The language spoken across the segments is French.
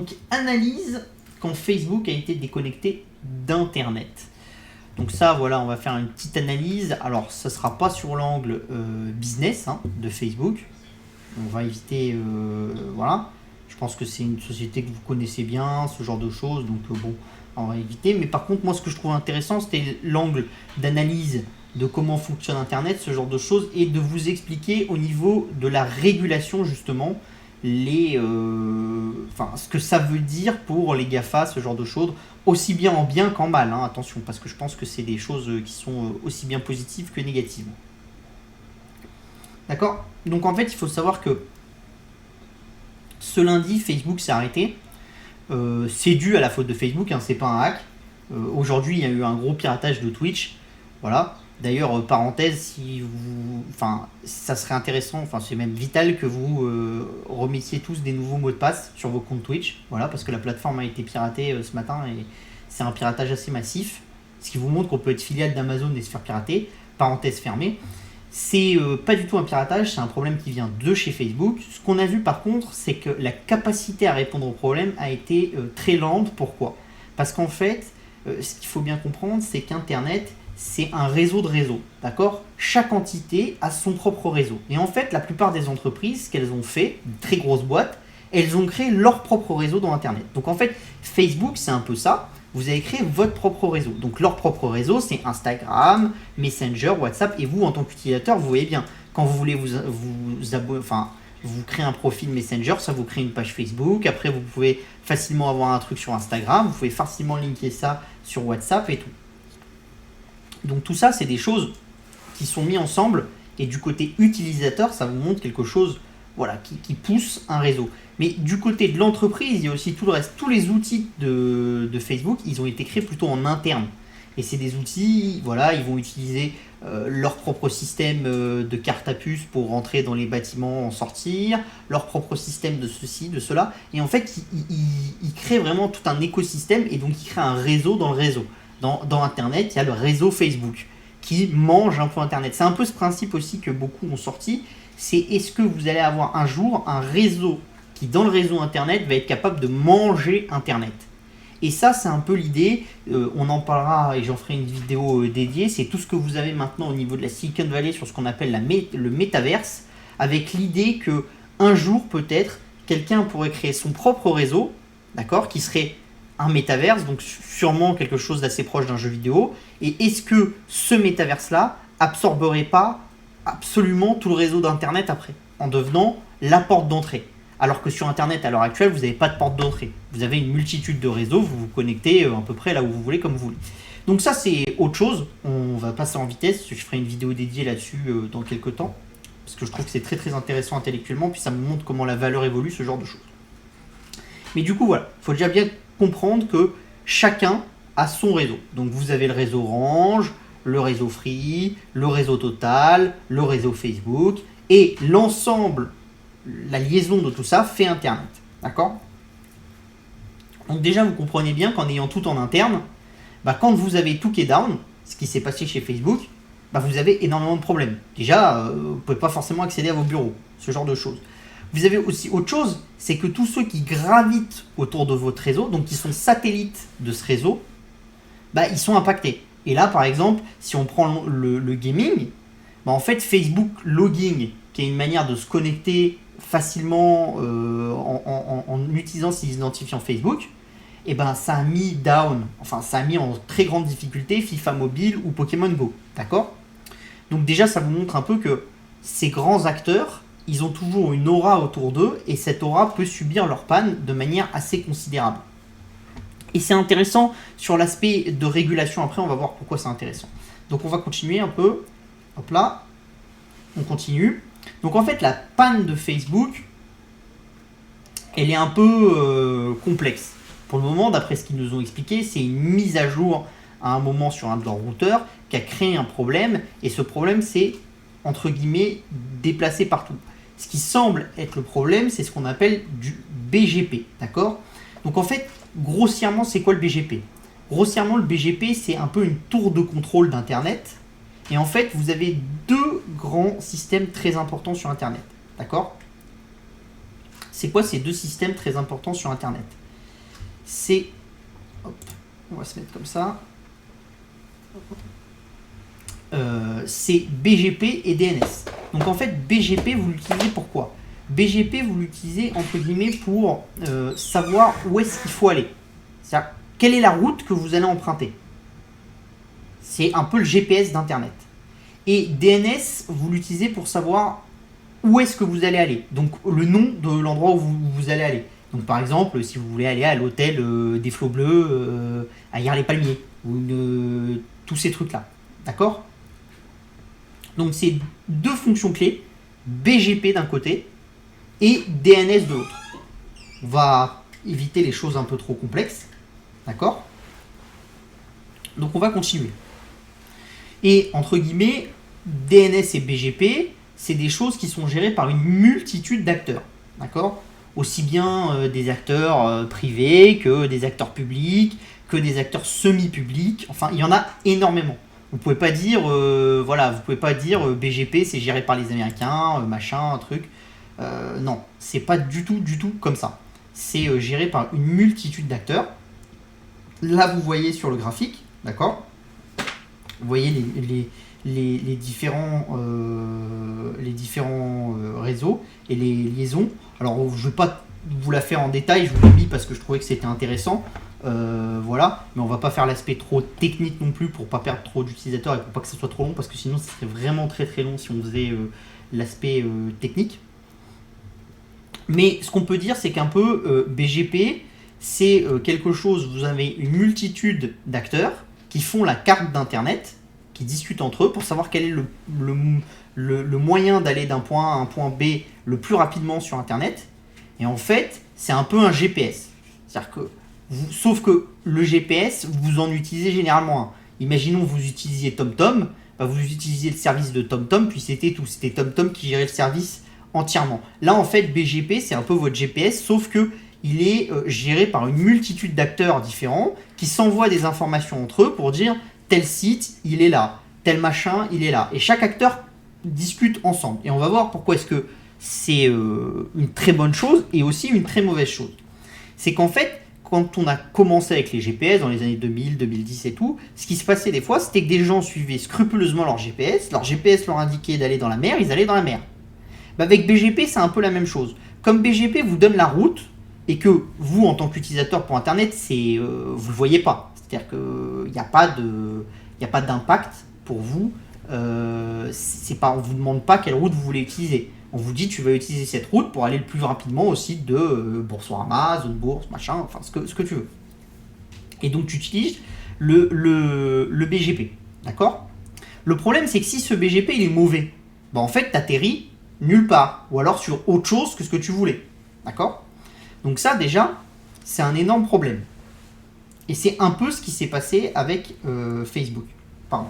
Donc, analyse quand Facebook a été déconnecté d'Internet. Donc ça, voilà, on va faire une petite analyse. Alors, ça ne sera pas sur l'angle business de Facebook. On va éviter, voilà. Je pense que c'est une société que vous connaissez bien, ce genre de choses. Donc, bon, on va éviter. Mais par contre, moi, ce que je trouve intéressant, c'était l'angle d'analyse de comment fonctionne Internet, ce genre de choses, et de vous expliquer au niveau de la régulation, justement, ce que ça veut dire pour les GAFA, ce genre de choses, aussi bien en bien qu'en mal, attention, parce que je pense que c'est des choses qui sont aussi bien positives que négatives. D'accord? Donc en fait, il faut savoir que ce lundi, Facebook s'est arrêté. C'est dû à la faute de Facebook, c'est pas un hack. Aujourd'hui, il y a eu un gros piratage de Twitch. Voilà. D'ailleurs, parenthèse, ça serait intéressant, c'est même vital que vous remettiez tous des nouveaux mots de passe sur vos comptes Twitch. Voilà, parce que la plateforme a été piratée ce matin et c'est un piratage assez massif. Ce qui vous montre qu'on peut être filiale d'Amazon et se faire pirater. Parenthèse fermée. C'est pas du tout un piratage, c'est un problème qui vient de chez Facebook. Ce qu'on a vu par contre, c'est que la capacité à répondre au problème a été très lente. Pourquoi? Parce qu'en fait, ce qu'il faut bien comprendre, c'est qu'Internet, c'est un réseau de réseaux, d'accord? Chaque entité a son propre réseau. Et en fait, la plupart des entreprises, ce qu'elles ont fait, de très grosses boîtes, elles ont créé leur propre réseau dans Internet. Donc en fait, Facebook, c'est un peu ça. Vous avez créé votre propre réseau. Donc leur propre réseau, c'est Instagram, Messenger, WhatsApp. Et vous, en tant qu'utilisateur, vous voyez bien, quand vous voulez vous créez un profil Messenger, ça vous crée une page Facebook. Après, vous pouvez facilement avoir un truc sur Instagram. Vous pouvez facilement linker ça sur WhatsApp et tout. Donc tout ça, c'est des choses qui sont mises ensemble. Et du côté utilisateur, ça vous montre quelque chose qui pousse un réseau. Mais du côté de l'entreprise, il y a aussi tout le reste. Tous les outils de Facebook, ils ont été créés plutôt en interne. Et c'est des outils, ils vont utiliser leur propre système de carte à puce pour rentrer dans les bâtiments, en sortir, leur propre système de ceci, de cela. Et en fait, ils créent vraiment tout un écosystème et donc ils créent un réseau dans le réseau. Dans Internet, il y a le réseau Facebook qui mange un peu Internet. C'est un peu ce principe aussi que beaucoup ont sorti. C'est est-ce que vous allez avoir un jour un réseau qui, dans le réseau Internet, va être capable de manger Internet. Et ça, c'est un peu l'idée. On en parlera et j'en ferai une vidéo dédiée. C'est tout ce que vous avez maintenant au niveau de la Silicon Valley sur ce qu'on appelle le métaverse, avec l'idée que un jour, peut-être, quelqu'un pourrait créer son propre réseau, d'accord, qui serait un métaverse, donc sûrement quelque chose d'assez proche d'un jeu vidéo. Et est-ce que ce métaverse-là absorberait pas absolument tout le réseau d'Internet après, en devenant la porte d'entrée? Alors que sur Internet, à l'heure actuelle, vous n'avez pas de porte d'entrée. Vous avez une multitude de réseaux, vous vous connectez à peu près là où vous voulez, comme vous voulez. Donc ça, c'est autre chose. On va passer en vitesse. Je ferai une vidéo dédiée là-dessus dans quelques temps. Parce que je trouve que c'est très très intéressant intellectuellement. Puis ça me montre comment la valeur évolue, ce genre de choses. Mais du coup, voilà. Il faut déjà bien comprendre que chacun a son réseau. Donc vous avez le réseau Orange, le réseau Free, le réseau Total, le réseau Facebook. Et l'ensemble, la liaison de tout ça fait Internet. D'accord? Donc déjà, vous comprenez bien qu'en ayant tout en interne, quand vous avez tout qui est down, ce qui s'est passé chez Facebook, vous avez énormément de problèmes. Déjà, vous ne pouvez pas forcément accéder à vos bureaux, ce genre de choses. Vous avez aussi autre chose, c'est que tous ceux qui gravitent autour de votre réseau, donc qui sont satellites de ce réseau, ils sont impactés. Et là, par exemple, si on prend le gaming, en fait, Facebook Logging, qui est une manière de se connecter facilement en utilisant ses identifiants Facebook, ça a mis down, ça a mis en très grande difficulté FIFA Mobile ou Pokémon Go, d'accord? Donc déjà, ça vous montre un peu que ces grands acteurs, ils ont toujours une aura autour d'eux et cette aura peut subir leur panne de manière assez considérable. Et c'est intéressant sur l'aspect de régulation, après on va voir pourquoi c'est intéressant. Donc on va continuer un peu, hop là, on continue. Donc en fait, la panne de Facebook, elle est un peu complexe. Pour le moment, d'après ce qu'ils nous ont expliqué, c'est une mise à jour à un moment sur un de leurs routeurs qui a créé un problème. Et ce problème, c'est, entre guillemets, déplacé partout. Ce qui semble être le problème, c'est ce qu'on appelle du BGP. D'accord? Donc en fait, grossièrement, c'est quoi le BGP? Grossièrement, le BGP, c'est un peu une tour de contrôle d'Internet. Et en fait, vous avez deux grands systèmes très importants sur Internet. D'accord? C'est quoi ces deux systèmes très importants sur Internet? c'est... Hop, on va se mettre comme ça. C'est BGP et DNS. Donc en fait, BGP, vous l'utilisez pourquoi? BGP, vous l'utilisez entre guillemets pour savoir où est-ce qu'il faut aller. C'est-à-dire, quelle est la route que vous allez emprunter. C'est un peu le GPS d'Internet. Et DNS, vous l'utilisez pour savoir où est-ce que vous allez aller. Donc le nom de l'endroit où vous allez aller. Donc par exemple, si vous voulez aller à l'hôtel des Flots Bleus à Hyères-les-Palmiers, ou tous ces trucs-là. D'accord? Donc c'est deux fonctions clés, BGP d'un côté et DNS de l'autre. On va éviter les choses un peu trop complexes. D'accord? Donc on va continuer. Et entre guillemets, DNS et BGP, c'est des choses qui sont gérées par une multitude d'acteurs. D'accord? Aussi bien des acteurs privés que des acteurs publics, que des acteurs semi-publics. Enfin, il y en a énormément. Vous pouvez pas dire, vous pouvez pas dire BGP c'est géré par les Américains, machin, truc. Non, c'est pas du tout comme ça. C'est géré par une multitude d'acteurs. Là, vous voyez sur le graphique, d'accord? Vous voyez les différents réseaux et les liaisons. Alors, je ne vais pas vous la faire en détail, je vous l'ai mis parce que je trouvais que c'était intéressant. Voilà, mais on va pas faire l'aspect trop technique non plus pour pas perdre trop d'utilisateurs et pour pas que ce soit trop long parce que sinon ce serait vraiment très long si on faisait l'aspect technique. Mais ce qu'on peut dire c'est qu'un peu BGP c'est quelque chose, vous avez une multitude d'acteurs qui font la carte d'internet, qui discutent entre eux pour savoir quel est le moyen d'aller d'un point A à un point B le plus rapidement sur internet. Et en fait c'est un peu un GPS, c'est-à-dire que sauf que le GPS, vous en utilisez généralement un. Imaginons vous utilisiez TomTom, vous utilisiez le service de TomTom, puis c'était tout. C'était TomTom qui gérait le service entièrement. Là, en fait, BGP, c'est un peu votre GPS, sauf que il est géré par une multitude d'acteurs différents qui s'envoient des informations entre eux pour dire tel site, il est là, tel machin, il est là. Et chaque acteur discute ensemble. Et on va voir pourquoi est-ce que c'est une très bonne chose et aussi une très mauvaise chose. C'est qu'en fait, quand on a commencé avec les GPS dans les années 2000, 2010 et tout, ce qui se passait des fois, c'était que des gens suivaient scrupuleusement leur GPS leur indiquait d'aller dans la mer, ils allaient dans la mer. Avec BGP, c'est un peu la même chose. Comme BGP vous donne la route, et que vous, en tant qu'utilisateur pour Internet, vous ne le voyez pas. C'est-à-dire qu'il n'y a pas d'impact pour vous. On ne vous demande pas quelle route vous voulez utiliser. On vous dit tu vas utiliser cette route pour aller le plus rapidement au site de Boursorama, Zone Bourse, machin, enfin ce que tu veux. Et donc tu utilises le BGP, d'accord? Le problème c'est que si ce BGP il est mauvais, en fait tu atterris nulle part, ou alors sur autre chose que ce que tu voulais, d'accord? Donc ça déjà, c'est un énorme problème. Et c'est un peu ce qui s'est passé avec Facebook. Pardon.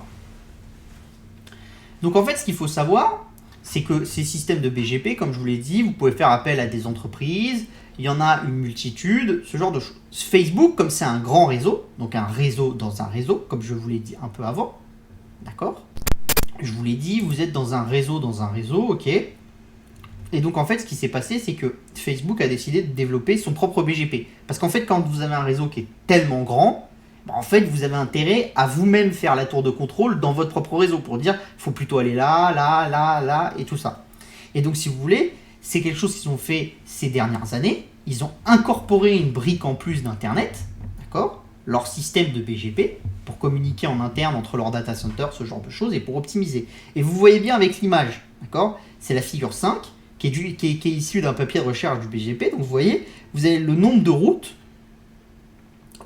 Donc en fait ce qu'il faut savoir, c'est que ces systèmes de BGP, comme je vous l'ai dit, vous pouvez faire appel à des entreprises, il y en a une multitude, ce genre de choses. Facebook, comme c'est un grand réseau, donc un réseau dans un réseau, comme je vous l'ai dit un peu avant, d'accord? Je vous l'ai dit, vous êtes dans un réseau, ok? Et donc en fait, ce qui s'est passé, c'est que Facebook a décidé de développer son propre BGP. Parce qu'en fait, quand vous avez un réseau qui est tellement grand, en fait, vous avez intérêt à vous-même faire la tour de contrôle dans votre propre réseau pour dire il faut plutôt aller là, là, là, là, et tout ça. Et donc, si vous voulez, c'est quelque chose qu'ils ont fait ces dernières années. Ils ont incorporé une brique en plus d'Internet, d'accord, leur système de BGP, pour communiquer en interne entre leurs data centers, ce genre de choses, et pour optimiser. Et vous voyez bien avec l'image, d'accord, c'est la figure 5, qui est issue d'un papier de recherche du BGP. Donc, vous voyez, vous avez le nombre de routes,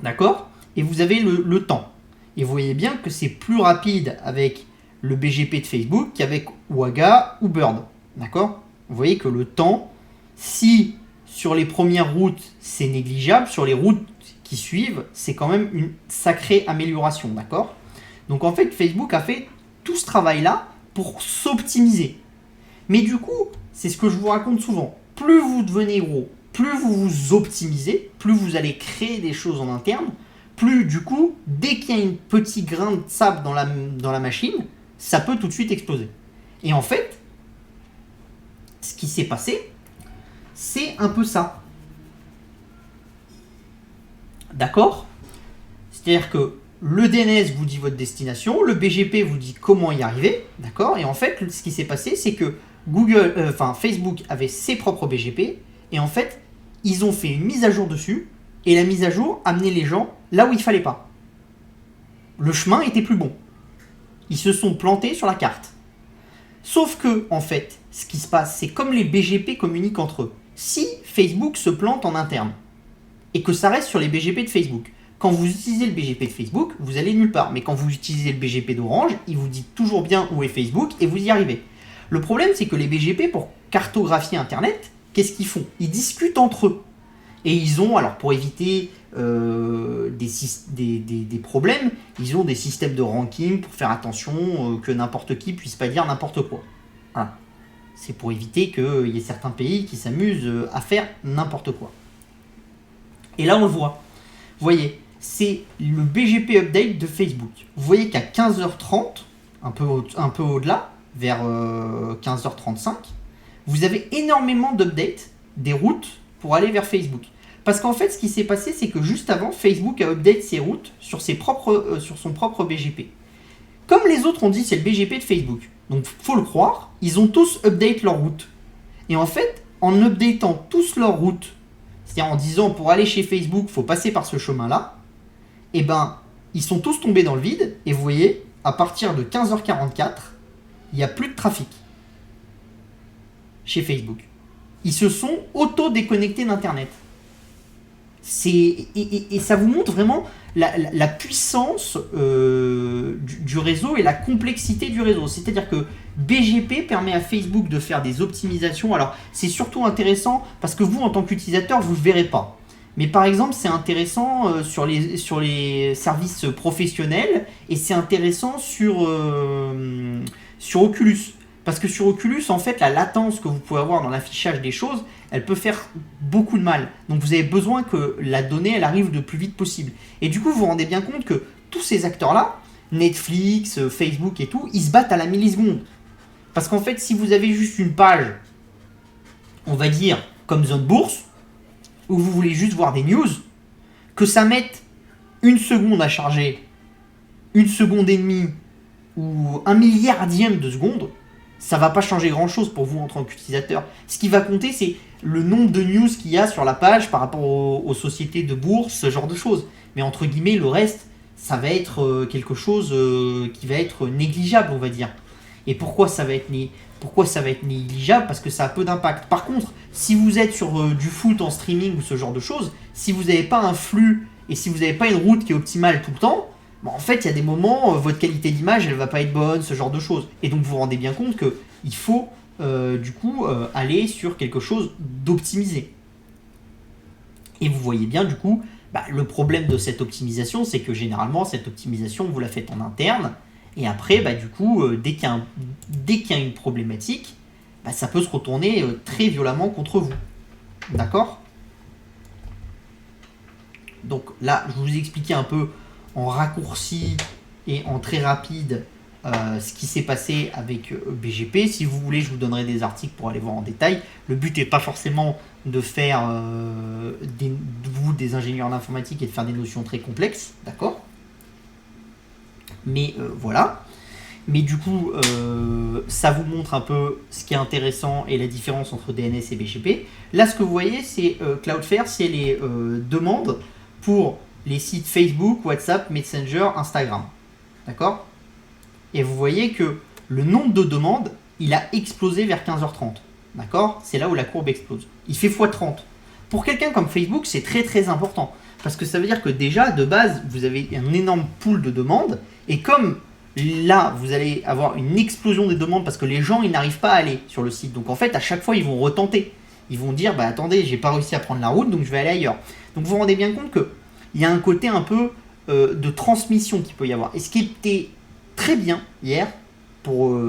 d'accord, et vous avez le temps. Et vous voyez bien que c'est plus rapide avec le BGP de Facebook qu'avec Waga ou Bird. D'accord? Vous voyez que le temps, si sur les premières routes c'est négligeable, sur les routes qui suivent, c'est quand même une sacrée amélioration. D'accord? Donc en fait, Facebook a fait tout ce travail-là pour s'optimiser. Mais du coup, c'est ce que je vous raconte souvent. Plus vous devenez gros, plus vous vous optimisez, plus vous allez créer des choses en interne, plus du coup, dès qu'il y a un petit grain de sable dans la machine, ça peut tout de suite exploser. Et en fait, ce qui s'est passé, c'est un peu ça. D'accord? C'est-à-dire que le DNS vous dit votre destination, le BGP vous dit comment y arriver, d'accord? Et en fait, ce qui s'est passé, c'est que Facebook avait ses propres BGP, et en fait, ils ont fait une mise à jour dessus, et la mise à jour amenait les gens là où il fallait pas. Le chemin était plus bon. Ils se sont plantés sur la carte. Sauf que, en fait, ce qui se passe, c'est comme les BGP communiquent entre eux. Si Facebook se plante en interne, et que ça reste sur les BGP de Facebook, quand vous utilisez le BGP de Facebook, vous allez nulle part. Mais quand vous utilisez le BGP d'Orange, il vous dit toujours bien où est Facebook, et vous y arrivez. Le problème, c'est que les BGP, pour cartographier Internet, qu'est-ce qu'ils font? Ils discutent entre eux. Et ils ont, alors pour éviter des problèmes, ils ont des systèmes de ranking pour faire attention que n'importe qui puisse pas dire n'importe quoi. Voilà. C'est pour éviter qu'il y ait certains pays qui s'amusent à faire n'importe quoi. Et là, on le voit. Vous voyez, c'est le BGP update de Facebook. Vous voyez qu'à 15h30, un peu au-delà, vers 15h35, vous avez énormément d'updates des routes pour aller vers Facebook. Parce qu'en fait, ce qui s'est passé, c'est que juste avant, Facebook a update ses routes sur son propre BGP. Comme les autres ont dit, c'est le BGP de Facebook. Donc, faut le croire, ils ont tous update leur route. Et en fait, en updatant tous leur route, c'est-à-dire en disant pour aller chez Facebook, il faut passer par ce chemin-là, et ben, ils sont tous tombés dans le vide. Et vous voyez, à partir de 15h44, il n'y a plus de trafic chez Facebook. Ils se sont auto-déconnectés d'Internet. Et ça vous montre vraiment la puissance du réseau et la complexité du réseau. C'est-à-dire que BGP permet à Facebook de faire des optimisations. Alors, c'est surtout intéressant parce que vous, en tant qu'utilisateur, vous ne le verrez pas. Mais par exemple, c'est intéressant sur les services professionnels et c'est intéressant sur Oculus. Parce que sur Oculus, en fait, la latence que vous pouvez avoir dans l'affichage des choses, elle peut faire beaucoup de mal. Donc vous avez besoin que la donnée, elle arrive le plus vite possible. Et du coup, vous vous rendez bien compte que tous ces acteurs-là, Netflix, Facebook et tout, ils se battent à la milliseconde. Parce qu'en fait, si vous avez juste une page, on va dire, comme Zone Bourse, où vous voulez juste voir des news, que ça mette 1 seconde à charger, 1 seconde et demie, ou 1 milliardième de seconde, ça ne va pas changer grand-chose pour vous en tant qu'utilisateur. Ce qui va compter, c'est le nombre de news qu'il y a sur la page par rapport aux sociétés de bourse, ce genre de choses. Mais entre guillemets, le reste, ça va être quelque chose qui va être négligeable, on va dire. Et pourquoi ça va être négligeable? Parce que ça a peu d'impact. Par contre, si vous êtes sur du foot en streaming ou ce genre de choses, si vous n'avez pas un flux et si vous n'avez pas une route qui est optimale tout le temps, bon, en fait, il y a des moments, votre qualité d'image, elle va pas être bonne, ce genre de choses. Et donc, vous vous rendez bien compte qu'il faut, aller sur quelque chose d'optimisé. Et vous voyez bien, du coup, le problème de cette optimisation, c'est que généralement, cette optimisation, vous la faites en interne. Et après, du coup, dès qu'il y a une problématique, ça peut se retourner très violemment contre vous. D'accord? Donc là, je vous ai expliqué un peu en raccourci et en très rapide ce qui s'est passé avec BGP. Si vous voulez, je vous donnerai des articles pour aller voir en détail. Le but n'est pas forcément de faire des ingénieurs d'informatique et de faire des notions très complexes, d'accord? Mais voilà. Mais du coup, ça vous montre un peu ce qui est intéressant et la différence entre DNS et BGP. Là, ce que vous voyez, c'est Cloudflare, c'est les demandes pour les sites Facebook, WhatsApp, Messenger, Instagram. D'accord? Et vous voyez que le nombre de demandes, il a explosé vers 15h30. D'accord? C'est là où la courbe explose. Il fait x30. Pour quelqu'un comme Facebook, c'est très très important. Parce que ça veut dire que déjà, de base, vous avez un énorme pool de demandes. Et comme là, vous allez avoir une explosion des demandes parce que les gens, ils n'arrivent pas à aller sur le site. Donc en fait, à chaque fois, ils vont retenter. Ils vont dire, attendez, j'ai pas réussi à prendre la route, donc je vais aller ailleurs. Donc vous vous rendez bien compte qu'il y a un côté un peu de transmission qu'il peut y avoir. Et ce qui était très bien hier pour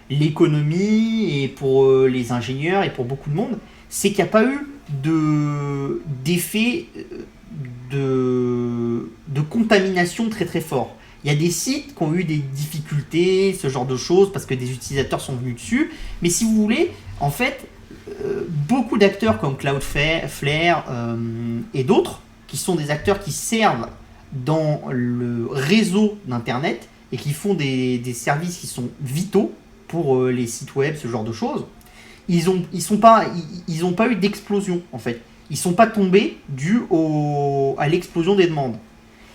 l'économie et pour les ingénieurs et pour beaucoup de monde, c'est qu'il n'y a pas eu d'effet de contamination très très fort. Il y a des sites qui ont eu des difficultés, ce genre de choses, parce que des utilisateurs sont venus dessus. Mais si vous voulez, en fait, beaucoup d'acteurs comme Cloudflare et d'autres qui sont des acteurs qui servent dans le réseau d'Internet et qui font des services qui sont vitaux pour les sites web, ce genre de choses, ils n'ont pas eu d'explosion en fait. Ils ne sont pas tombés dû à l'explosion des demandes.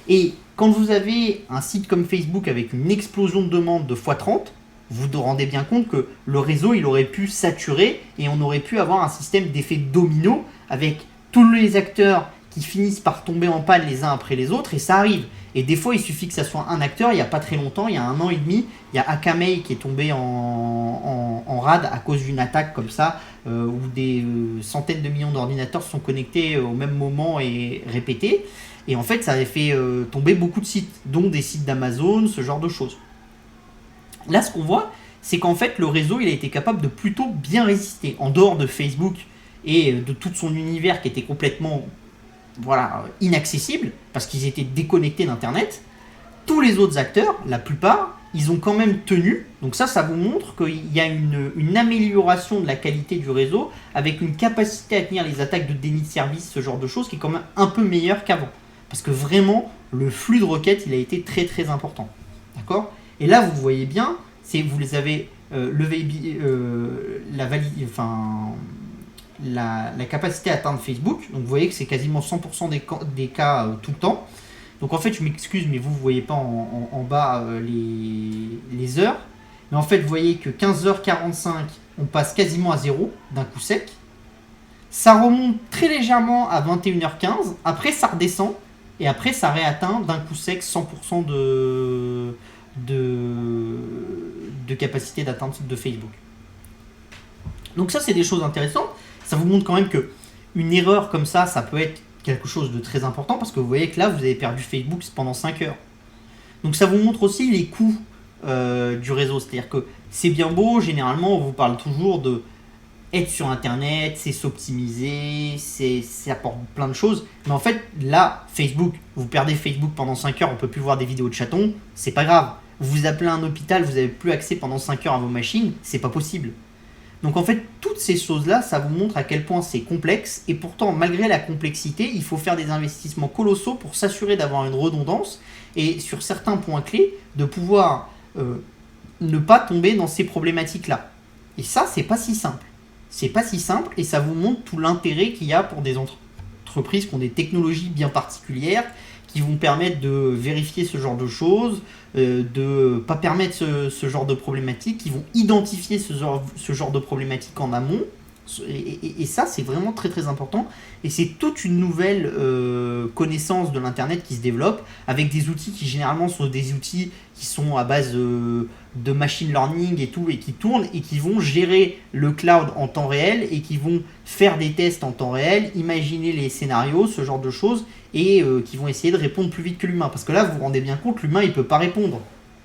Et quand vous avez un site comme Facebook avec une explosion de demandes de x30, vous vous rendez bien compte que le réseau il aurait pu saturer et on aurait pu avoir un système d'effet domino avec tous les acteurs qui finissent par tomber en panne les uns après les autres, et ça arrive. Et des fois, il suffit que ça soit un acteur. Il n'y a pas très longtemps, il y a 1 an et demi, il y a Akamai qui est tombé en rade à cause d'une attaque comme ça, où des centaines de millions d'ordinateurs se sont connectés au même moment et répétés. Et en fait, ça avait fait tomber beaucoup de sites, dont des sites d'Amazon, ce genre de choses. Là, ce qu'on voit, c'est qu'en fait, le réseau, il a été capable de plutôt bien résister. En dehors de Facebook et de tout son univers qui était complètement inaccessible, parce qu'ils étaient déconnectés d'Internet, tous les autres acteurs, la plupart, ils ont quand même tenu. Donc ça vous montre qu'il y a une amélioration de la qualité du réseau, avec une capacité à tenir les attaques de déni de service, ce genre de choses, qui est quand même un peu meilleure qu'avant. Parce que vraiment, le flux de requêtes, il a été très très important. D'accord ? Et là, vous voyez bien, vous les avez la capacité à atteindre Facebook. Donc vous voyez que c'est quasiment 100% des cas tout le temps. Donc en fait, je m'excuse, mais vous ne voyez pas en bas les heures. Mais en fait, vous voyez que 15h45, on passe quasiment à 0 d'un coup sec. Ça remonte très légèrement à 21h15. Après, ça redescend. Et après, ça réatteint d'un coup sec 100% de capacité d'atteinte de Facebook. Donc ça, c'est des choses intéressantes. Ça vous montre quand même qu'une erreur comme ça peut être quelque chose de très important, parce que vous voyez que là, vous avez perdu Facebook pendant 5 heures. Donc ça vous montre aussi les coûts du réseau. C'est-à-dire que c'est bien beau, généralement, on vous parle toujours de être sur Internet, c'est s'optimiser, ça apporte plein de choses. Mais en fait, là, Facebook, vous perdez Facebook pendant 5 heures, on ne peut plus voir des vidéos de chatons, c'est pas grave. Vous appelez un hôpital, vous n'avez plus accès pendant 5 heures à vos machines, c'est pas possible. Donc en fait, toutes ces choses-là, ça vous montre à quel point c'est complexe, et pourtant, malgré la complexité, il faut faire des investissements colossaux pour s'assurer d'avoir une redondance, et sur certains points clés, de pouvoir ne pas tomber dans ces problématiques-là. Et ça, c'est pas si simple. C'est pas si simple, et ça vous montre tout l'intérêt qu'il y a pour des entreprises qui ont des technologies bien particulières, qui vont permettre de vérifier ce genre de choses, de ne pas permettre ce genre de problématiques, qui vont identifier ce genre de problématiques en amont. Et ça, c'est vraiment très très important. Et c'est toute une nouvelle connaissance de l'Internet qui se développe, avec des outils qui généralement sont des outils qui sont à base de machine learning et tout, et qui tournent et qui vont gérer le cloud en temps réel, et qui vont faire des tests en temps réel, imaginer les scénarios, ce genre de choses, et qui vont essayer de répondre plus vite que l'humain. Parce que là, vous vous rendez bien compte, l'humain, il ne peut pas répondre.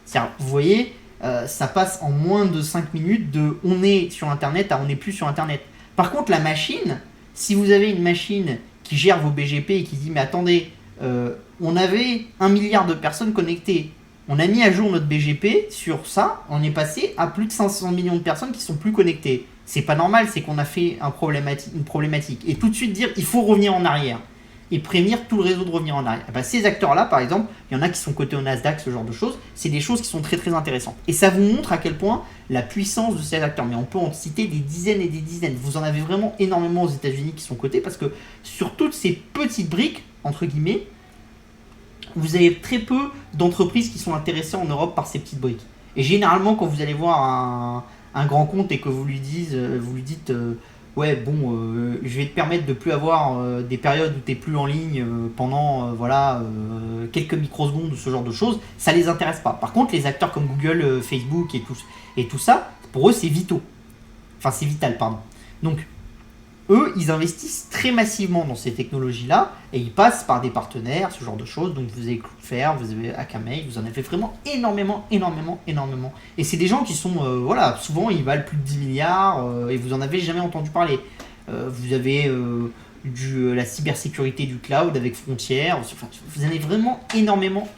C'est-à-dire, vous voyez, ça passe en moins de 5 minutes de on est sur Internet à on n'est plus sur Internet. Par contre, la machine, si vous avez une machine qui gère vos BGP et qui dit mais attendez, on avait 1 milliard de personnes connectées, on a mis à jour notre BGP, sur ça, on est passé à plus de 500 millions de personnes qui sont plus connectées. C'est pas normal, c'est qu'on a fait une problématique. Et tout de suite dire il faut revenir en arrière et prévenir tout le réseau de revenir en arrière. Et ben, ces acteurs-là, par exemple, il y en a qui sont cotés au Nasdaq, ce genre de choses, c'est des choses qui sont très très intéressantes. Et ça vous montre à quel point la puissance de ces acteurs, mais on peut en citer des dizaines et des dizaines. Vous en avez vraiment énormément aux États-Unis qui sont cotés, parce que sur toutes ces petites briques, entre guillemets, vous avez très peu d'entreprises qui sont intéressées en Europe par ces petites briques. Et généralement, quand vous allez voir un grand compte et que vous lui dites ouais, bon, je vais te permettre de plus avoir des périodes où tu n'es plus en ligne pendant quelques microsecondes, ce genre de choses, ça ne les intéresse pas. Par contre, les acteurs comme Google, Facebook et tout ça, pour eux, c'est vitaux. Enfin, c'est vital, pardon. Donc, eux, ils investissent très massivement dans ces technologies-là, et ils passent par des partenaires, ce genre de choses. Donc vous avez Cloudflare, vous avez Akamai, vous en avez vraiment énormément. Et c'est des gens qui sont, souvent ils valent plus de 10 milliards, et vous en avez jamais entendu parler. Vous avez la cybersécurité du cloud avec Frontier, vous en avez vraiment énormément.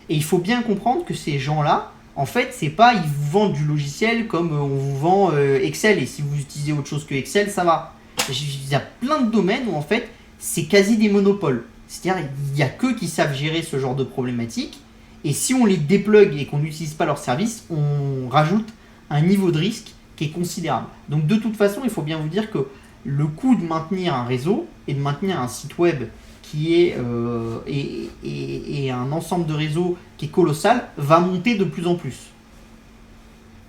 Et il faut bien comprendre que ces gens-là, en fait, c'est pas ils vous vendent du logiciel comme on vous vend Excel, et si vous utilisez autre chose que Excel, ça va. Il y a plein de domaines où en fait c'est quasi des monopoles. C'est-à-dire il n'y a qu'eux qui savent gérer ce genre de problématiques. Et si on les déplugue et qu'on n'utilise pas leurs services, on rajoute un niveau de risque qui est considérable. Donc de toute façon, il faut bien vous dire que le coût de maintenir un réseau et de maintenir un site web qui est et un ensemble de réseaux qui est colossal va monter de plus en plus.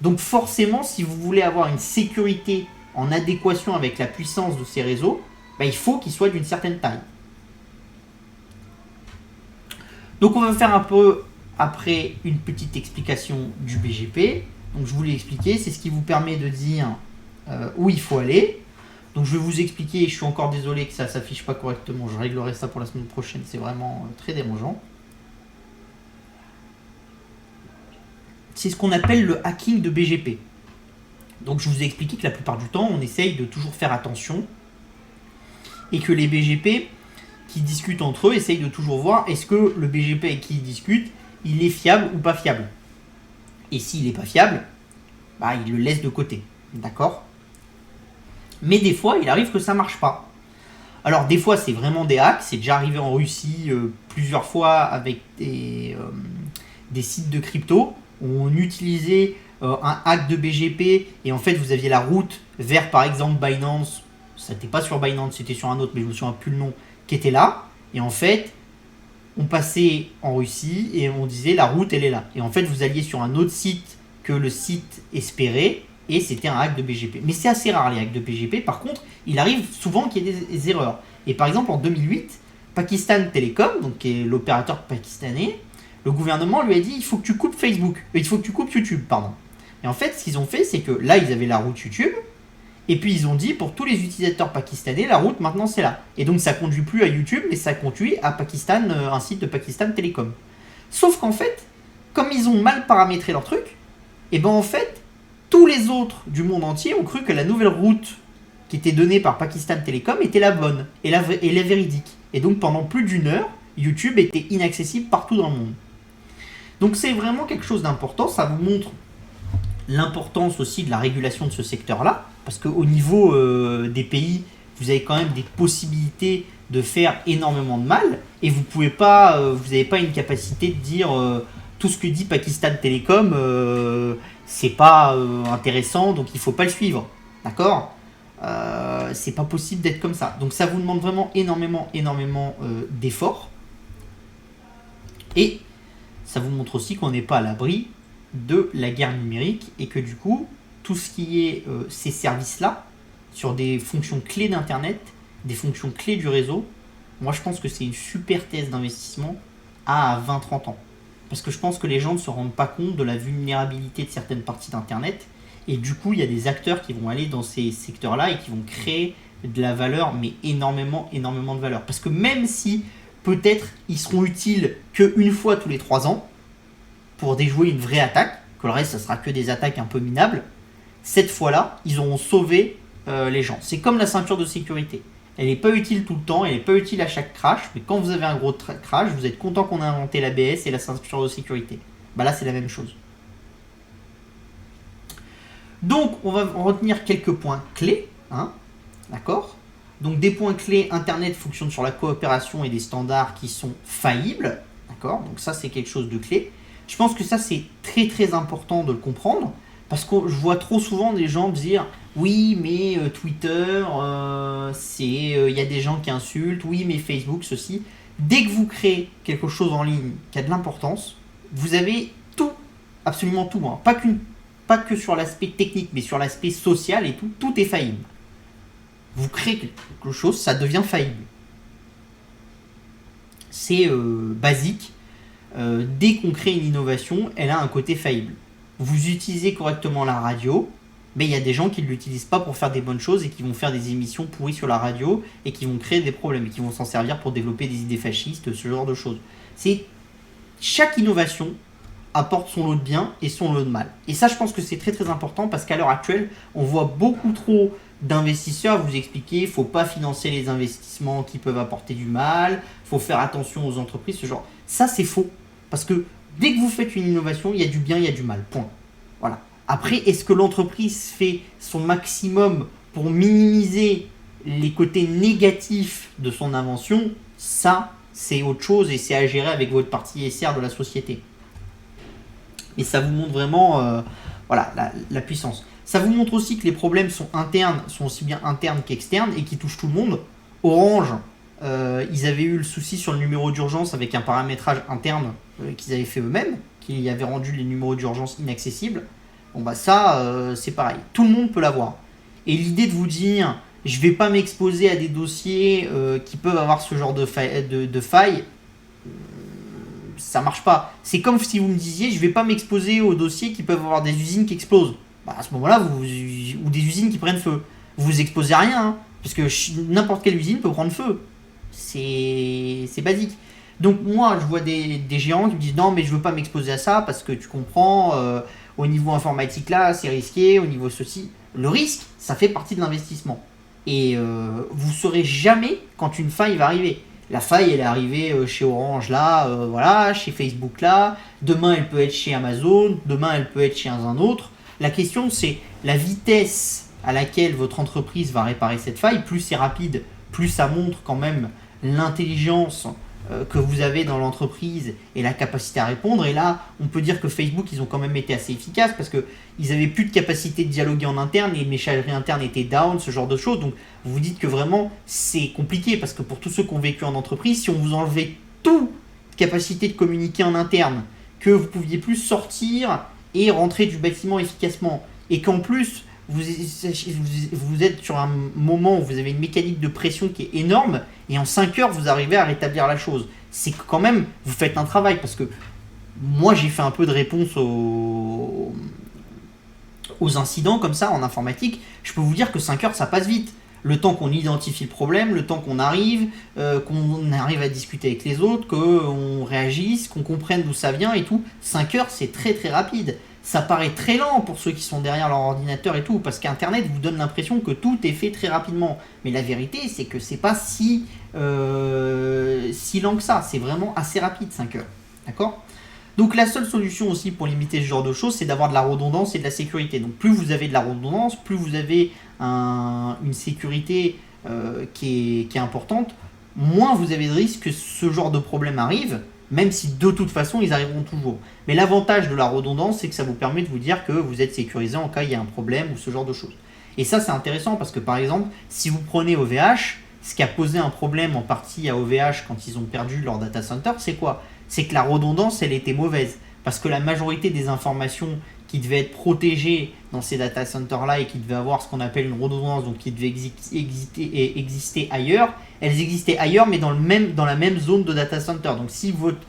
Donc forcément, si vous voulez avoir une sécurité en adéquation avec la puissance de ces réseaux, il faut qu'ils soient d'une certaine taille. Donc on va faire un peu après une petite explication du BGP. Donc je vous l'ai expliqué, c'est ce qui vous permet de dire où il faut aller. Donc je vais vous expliquer, je suis encore désolé que ça ne s'affiche pas correctement, je réglerai ça pour la semaine prochaine, c'est vraiment très dérangeant. C'est ce qu'on appelle le hacking de BGP. Donc je vous ai expliqué que la plupart du temps, on essaye de toujours faire attention et que les BGP qui discutent entre eux essayent de toujours voir est-ce que le BGP avec qui ils discutent, il est fiable ou pas fiable. Et s'il n'est pas fiable, il le laisse de côté. D'accord ? Mais des fois, il arrive que ça ne marche pas. Alors des fois, c'est vraiment des hacks. C'est déjà arrivé en Russie plusieurs fois avec des sites de crypto où on utilisait un hack de BGP et en fait, vous aviez la route vers, par exemple, Binance. Ça n'était pas sur Binance, c'était sur un autre, mais je ne me souviens plus le nom, qui était là. Et en fait, on passait en Russie et on disait la route, elle est là. Et en fait, vous alliez sur un autre site que le site espérait. Et c'était un hack de BGP. Mais c'est assez rare les hacks de BGP. Par contre, il arrive souvent qu'il y ait des erreurs. Et par exemple, en 2008, Pakistan Telecom, donc qui est l'opérateur pakistanais, le gouvernement lui a dit il faut que tu coupes Facebook. Il faut que tu coupes YouTube, pardon. Et en fait, ce qu'ils ont fait, c'est que là, ils avaient la route YouTube. Et puis, ils ont dit pour tous les utilisateurs pakistanais, la route maintenant c'est là. Et donc, ça ne conduit plus à YouTube, mais ça conduit à Pakistan, un site de Pakistan Telecom. Sauf qu'en fait, comme ils ont mal paramétré leur truc, et ben en fait, tous les autres du monde entier ont cru que la nouvelle route qui était donnée par Pakistan Telecom était la bonne et la véridique. Et donc pendant plus d'1 heure, YouTube était inaccessible partout dans le monde. Donc c'est vraiment quelque chose d'important, ça vous montre l'importance aussi de la régulation de ce secteur-là, parce qu'au niveau des pays, vous avez quand même des possibilités de faire énormément de mal, et vous n'avez pas une capacité de dire tout ce que dit Pakistan Telecom, c'est pas intéressant, donc il faut pas le suivre, d'accord ? C'est pas possible d'être comme ça. Donc ça vous demande vraiment énormément d'efforts. Et ça vous montre aussi qu'on n'est pas à l'abri de la guerre numérique et que du coup, tout ce qui est ces services-là, sur des fonctions clés d'Internet, des fonctions clés du réseau, moi je pense que c'est une super thèse d'investissement à 20-30 ans. Parce que je pense que les gens ne se rendent pas compte de la vulnérabilité de certaines parties d'Internet. Et du coup, il y a des acteurs qui vont aller dans ces secteurs-là et qui vont créer de la valeur, mais énormément de valeur. Parce que même si, peut-être, ils seront utiles qu'une fois tous les 3 ans, pour déjouer une vraie attaque, que le reste, ça sera que des attaques un peu minables, cette fois-là, ils auront sauvé les gens. C'est comme la ceinture de sécurité. Elle n'est pas utile tout le temps, elle n'est pas utile à chaque crash, mais quand vous avez un gros crash, vous êtes content qu'on a inventé l'ABS et la ceinture de sécurité. Là, c'est la même chose. Donc, on va retenir quelques points clés, d'accord ? Donc, des points clés, Internet fonctionne sur la coopération et des standards qui sont faillibles, d'accord ? Donc, ça, c'est quelque chose de clé. Je pense que ça, c'est très important de le comprendre, parce que je vois trop souvent des gens dire « Oui, mais Twitter, il y a des gens qui insultent. Oui, mais Facebook, ceci. » Dès que vous créez quelque chose en ligne qui a de l'importance, vous avez tout, absolument tout. Pas que sur l'aspect technique, mais sur l'aspect social et tout est faillible. Vous créez quelque chose, ça devient faillible. C'est basique. Dès qu'on crée une innovation, elle a un côté faillible. Vous utilisez correctement la radio, mais il y a des gens qui ne l'utilisent pas pour faire des bonnes choses et qui vont faire des émissions pourries sur la radio et qui vont créer des problèmes et qui vont s'en servir pour développer des idées fascistes, ce genre de choses. Chaque innovation apporte son lot de bien et son lot de mal. Et ça, je pense que c'est très important parce qu'à l'heure actuelle, on voit beaucoup trop d'investisseurs vous expliquer qu'il ne faut pas financer les investissements qui peuvent apporter du mal, il faut faire attention aux entreprises, ce genre. Ça, c'est faux. Parce que dès que vous faites une innovation, il y a du bien, il y a du mal. Point. Voilà. Après, est-ce que l'entreprise fait son maximum pour minimiser les côtés négatifs de son invention, ça, c'est autre chose et c'est à gérer avec votre partie SR de la société. Et ça vous montre vraiment voilà, la puissance. Ça vous montre aussi que les problèmes sont internes, sont aussi bien internes qu'externes et qui touchent tout le monde. Orange, ils avaient eu le souci sur le numéro d'urgence avec un paramétrage interne qu'ils avaient fait eux-mêmes, qui avait rendu les numéros d'urgence inaccessibles. Bon bah ça, c'est pareil. Tout le monde peut l'avoir. Et l'idée de vous dire, je ne vais pas m'exposer à des dossiers qui peuvent avoir ce genre de failles, ça marche pas. C'est comme si vous me disiez, je ne vais pas m'exposer aux dossiers qui peuvent avoir des usines qui explosent. Bah, à ce moment-là, ou des usines qui prennent feu. Vous vous exposez à rien, hein, parce que n'importe quelle usine peut prendre feu. C'est basique. Donc moi, je vois des géants qui me disent non, mais je veux pas m'exposer à ça parce que tu comprends, au niveau informatique là, c'est risqué, au niveau ceci. Le risque, ça fait partie de l'investissement. Et vous saurez jamais quand une faille va arriver. La faille, elle est arrivée chez Orange là, voilà, chez Facebook là. Demain, elle peut être chez Amazon. Demain, elle peut être chez un autre. La question, c'est la vitesse à laquelle votre entreprise va réparer cette faille. Plus c'est rapide, plus ça montre quand même l'intelligence que vous avez dans l'entreprise et la capacité à répondre. Et là, on peut dire que Facebook, ils ont quand même été assez efficaces parce qu'ils n'avaient plus de capacité de dialoguer en interne, les messageries internes étaient down, ce genre de choses. Donc, vous vous dites que vraiment, c'est compliqué parce que pour tous ceux qui ont vécu en entreprise, si on vous enlevait toute capacité de communiquer en interne, que vous pouviez plus sortir et rentrer du bâtiment efficacement, et qu'en plus, vous êtes sur un moment où vous avez une mécanique de pression qui est énorme et en 5 heures vous arrivez à rétablir la chose. C'est que quand même vous faites un travail parce que moi j'ai fait un peu de réponse aux incidents comme ça en informatique. Je peux vous dire que 5 heures ça passe vite. Le temps qu'on identifie le problème, le temps qu'on arrive à discuter avec les autres, qu'on réagisse, qu'on comprenne d'où ça vient et tout. 5 heures c'est très très rapide. Ça paraît très lent pour ceux qui sont derrière leur ordinateur et tout, parce qu'Internet vous donne l'impression que tout est fait très rapidement. Mais la vérité, c'est que c'est pas si lent que ça. C'est vraiment assez rapide, 5 heures. D'accord ? Donc la seule solution aussi pour limiter ce genre de choses, c'est d'avoir de la redondance et de la sécurité. Donc plus vous avez de la redondance, plus vous avez une sécurité qui est importante, moins vous avez de risque que ce genre de problème arrive, même si de toute façon ils arriveront toujours. Mais l'avantage de la redondance, c'est que ça vous permet de vous dire que vous êtes sécurisé en cas il y a un problème ou ce genre de choses. Et ça c'est intéressant parce que par exemple, si vous prenez OVH, ce qui a posé un problème en partie à OVH quand ils ont perdu leur data center, c'est quoi ? C'est que la redondance elle était mauvaise. Parce que la majorité des informations qui devaient être protégées dans ces data centers là et qui devaient avoir ce qu'on appelle une redondance, donc qui devaient exister ailleurs, elles existaient ailleurs mais dans la même zone de data center. Donc si votre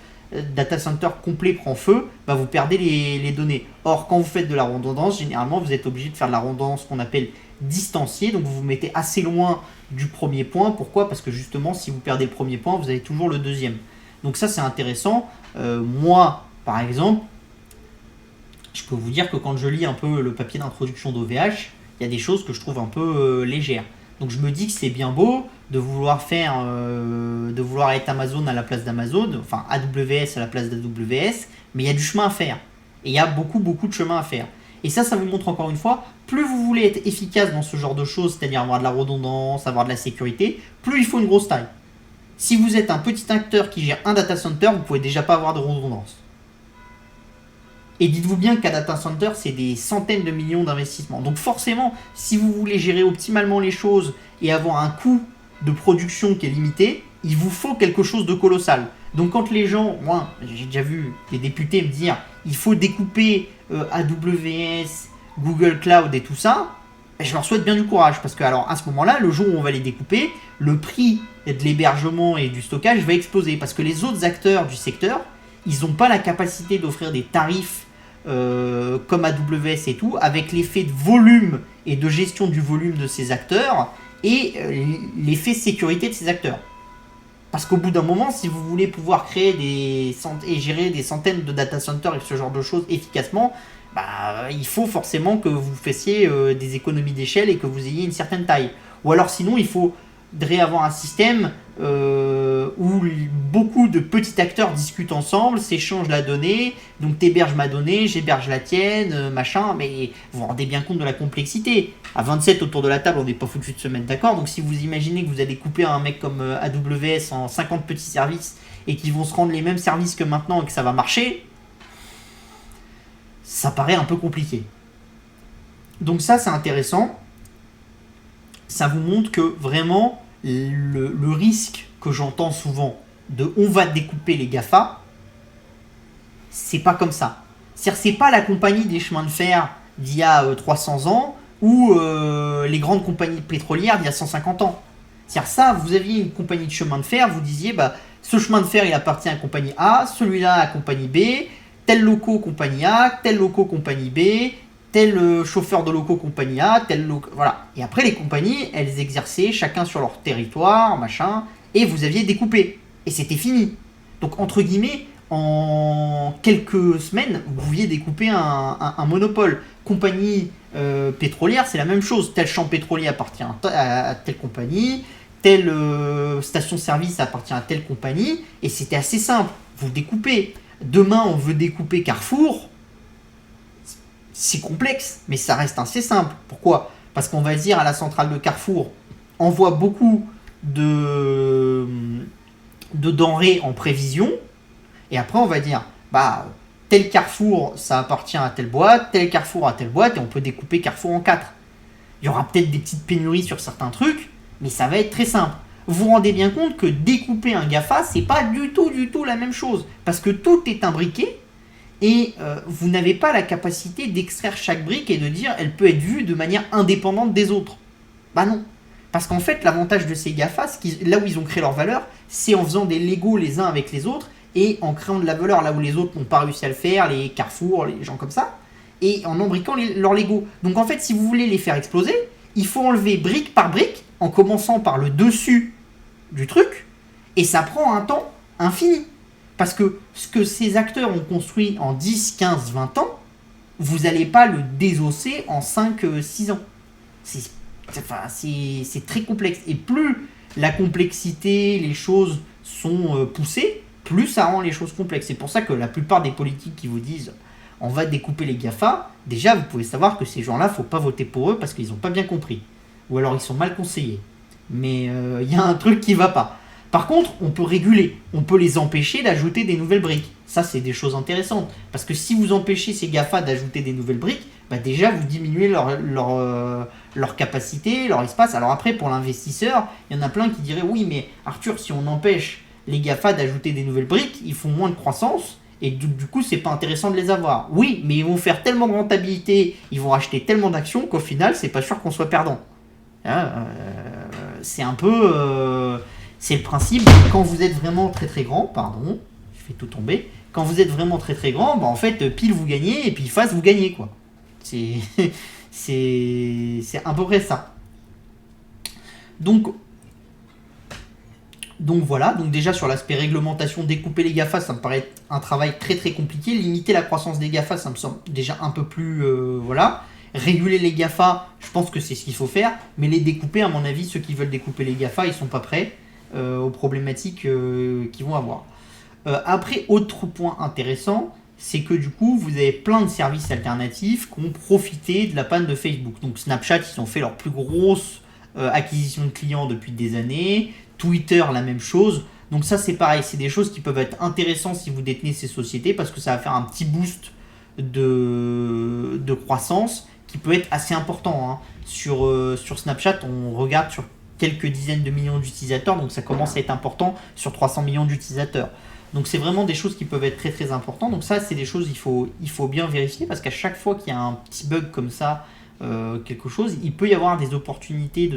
data center complet prend feu, bah vous perdez les données. Or quand vous faites de la redondance, généralement vous êtes obligé de faire de la redondance qu'on appelle distanciée, donc vous vous mettez assez loin du premier point. Pourquoi ? Parce que justement si vous perdez le premier point, vous avez toujours le deuxième. Donc ça c'est intéressant. Moi par exemple, je peux vous dire que quand je lis un peu le papier d'introduction d'OVH, il y a des choses que je trouve un peu légères. Donc je me dis que c'est bien beau de vouloir être Amazon à la place d'Amazon, enfin AWS à la place d'AWS, mais il y a du chemin à faire. Et il y a beaucoup de chemin à faire. Et ça vous montre encore une fois, plus vous voulez être efficace dans ce genre de choses, c'est-à-dire avoir de la redondance, avoir de la sécurité, plus il faut une grosse taille. Si vous êtes un petit acteur qui gère un data center, vous ne pouvez déjà pas avoir de redondance. Et dites-vous bien qu'un data center, c'est des centaines de millions d'investissements. Donc forcément, si vous voulez gérer optimalement les choses et avoir un coût de production qui est limité, il vous faut quelque chose de colossal. Donc quand les gens, moi j'ai déjà vu des députés me dire il faut découper AWS, Google Cloud et tout ça, je leur souhaite bien du courage parce que alors à ce moment-là, le jour où on va les découper, le prix de l'hébergement et du stockage va exploser parce que les autres acteurs du secteur, ils n'ont pas la capacité d'offrir des tarifs comme AWS et tout, avec l'effet de volume et de gestion du volume de ces acteurs et l'effet sécurité de ces acteurs. Parce qu'au bout d'un moment, si vous voulez pouvoir créer et gérer des centaines de data centers et ce genre de choses efficacement, il faut forcément que vous fassiez des économies d'échelle et que vous ayez une certaine taille. Ou alors sinon, il faudrait avoir un système où beaucoup de petits acteurs discutent ensemble, s'échangent la donnée, donc t'héberges ma donnée, j'héberge la tienne, machin, mais vous vous rendez bien compte de la complexité. À 27 autour de la table, on n'est pas foutu de se mettre d'accord, donc si vous imaginez que vous allez couper un mec comme AWS en 50 petits services et qu'ils vont se rendre les mêmes services que maintenant et que ça va marcher, ça paraît un peu compliqué. Donc ça, c'est intéressant. Ça vous montre que vraiment, le risque que j'entends souvent de on va découper les GAFA, c'est pas comme ça. C'est-à-dire, c'est pas la compagnie des chemins de fer d'il y a 300 ans ou les grandes compagnies pétrolières d'il y a 150 ans. C'est-à-dire ça, vous aviez une compagnie de chemin de fer, vous disiez, bah, ce chemin de fer, il appartient à la compagnie A, celui-là à la compagnie B, tel loco compagnie A, tel loco compagnie B, tel chauffeur de locaux compagnie A, tel loco... Voilà. Et après, les compagnies, elles exerçaient chacun sur leur territoire, machin, et vous aviez découpé. Et c'était fini. Donc, entre guillemets, en quelques semaines, vous pouviez découper un monopole. Compagnie pétrolière, c'est la même chose. Tel champ pétrolier appartient à telle compagnie, telle station-service appartient à telle compagnie, et c'était assez simple. Vous découpez. Demain, on veut découper Carrefour. C'est complexe, mais ça reste assez simple. Pourquoi ? Parce qu'on va dire à la centrale de Carrefour, envoie beaucoup de denrées en prévision, et après on va dire, bah, tel Carrefour, ça appartient à telle boîte, tel Carrefour à telle boîte, et on peut découper Carrefour en 4. Il y aura peut-être des petites pénuries sur certains trucs, mais ça va être très simple. Vous vous rendez bien compte que découper un GAFA, c'est pas du tout la même chose, parce que tout est imbriqué, et vous n'avez pas la capacité d'extraire chaque brique et de dire elle peut être vue de manière indépendante des autres. Bah non. Parce qu'en fait, l'avantage de ces GAFA, là où ils ont créé leur valeur, c'est en faisant des Legos les uns avec les autres et en créant de la valeur là où les autres n'ont pas réussi à le faire, les Carrefour, les gens comme ça, et en imbriquant leurs Legos. Donc en fait, si vous voulez les faire exploser, il faut enlever brique par brique, en commençant par le dessus du truc, et ça prend un temps infini. Parce que ce que ces acteurs ont construit en 10, 15, 20 ans, vous n'allez pas le désosser en 5, 6 ans. C'est très complexe. Et plus la complexité, les choses sont poussées, plus ça rend les choses complexes. C'est pour ça que la plupart des politiques qui vous disent on va découper les GAFA, déjà vous pouvez savoir que ces gens-là, il ne faut pas voter pour eux parce qu'ils n'ont pas bien compris. Ou alors ils sont mal conseillés. Mais il y a un truc qui ne va pas. Par contre, on peut réguler, on peut les empêcher d'ajouter des nouvelles briques. Ça, c'est des choses intéressantes. Parce que si vous empêchez ces GAFA d'ajouter des nouvelles briques, bah déjà, vous diminuez leur capacité, leur espace. Alors après, pour l'investisseur, il y en a plein qui diraient, oui, mais Arthur, si on empêche les GAFA d'ajouter des nouvelles briques, ils font moins de croissance, et du coup, c'est pas intéressant de les avoir. Oui, mais ils vont faire tellement de rentabilité, ils vont acheter tellement d'actions qu'au final, c'est pas sûr qu'on soit perdant. C'est un peu... c'est le principe, quand vous êtes vraiment très très grand, pardon, je fais tout tomber, quand vous êtes vraiment très très grand, bah en fait, pile vous gagnez, et puis face vous gagnez, quoi. C'est à peu près ça. Donc voilà, donc déjà sur l'aspect réglementation, découper les GAFA, ça me paraît être un travail très très compliqué. Limiter la croissance des GAFA, ça me semble déjà un peu plus... voilà. Réguler les GAFA, je pense que c'est ce qu'il faut faire, mais les découper, à mon avis, ceux qui veulent découper les GAFA, ils sont pas prêts aux problématiques qu'ils vont avoir. Après, autre point intéressant, c'est que du coup, vous avez plein de services alternatifs qui ont profité de la panne de Facebook. Donc Snapchat, ils ont fait leur plus grosse acquisition de clients depuis des années. Twitter, la même chose. Donc ça, c'est pareil, c'est des choses qui peuvent être intéressantes si vous détenez ces sociétés parce que ça va faire un petit boost de croissance qui peut être assez important. Hein. Sur Snapchat, on regarde sur quelques dizaines de millions d'utilisateurs, donc ça commence à être important sur 300 millions d'utilisateurs. Donc c'est vraiment des choses qui peuvent être très très importantes. Donc ça, c'est des choses il faut bien vérifier parce qu'à chaque fois qu'il y a un petit bug comme ça, quelque chose, il peut y avoir des opportunités de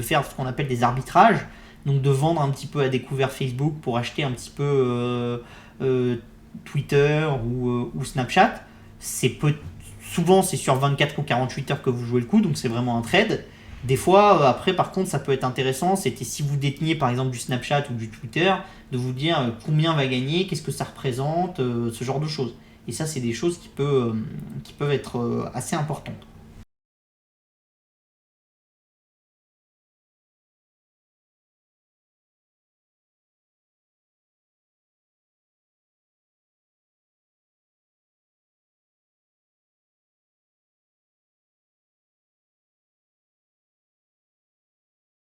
faire ce qu'on appelle des arbitrages, donc de vendre un petit peu à découvert Facebook pour acheter un petit peu Twitter ou Snapchat. Souvent c'est sur 24 ou 48 heures que vous jouez le coup, donc c'est vraiment un trade. Des fois, après, par contre, ça peut être intéressant. C'était si vous déteniez par exemple du Snapchat ou du Twitter, de vous dire combien va gagner, qu'est-ce que ça représente, ce genre de choses. Et ça, c'est des choses qui peuvent être assez importantes.